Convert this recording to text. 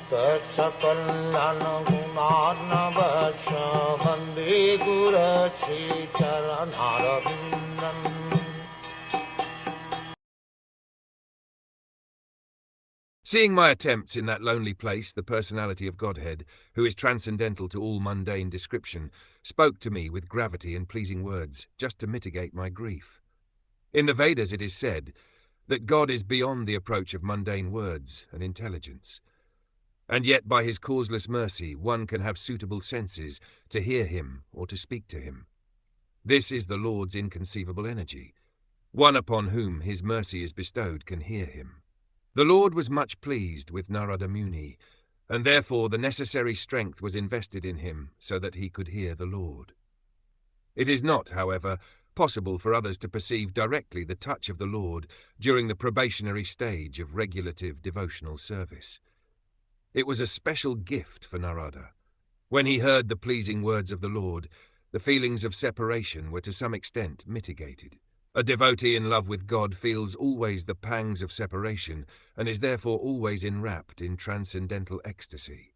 Sakal Gunar Vande Guru Sri Charanaravindan. Seeing my attempts in that lonely place, the personality of Godhead, who is transcendental to all mundane description, spoke to me with gravity and pleasing words, just to mitigate my grief. In the Vedas it is said that God is beyond the approach of mundane words and intelligence. And yet by his causeless mercy one can have suitable senses to hear him or to speak to him. This is the Lord's inconceivable energy. One upon whom his mercy is bestowed can hear him. The Lord was much pleased with Narada Muni, and therefore the necessary strength was invested in him so that he could hear the Lord. It is not, however, possible for others to perceive directly the touch of the Lord during the probationary stage of regulative devotional service. It was a special gift for Narada. When he heard the pleasing words of the Lord, the feelings of separation were to some extent mitigated. A devotee in love with God feels always the pangs of separation and is therefore always enwrapped in transcendental ecstasy.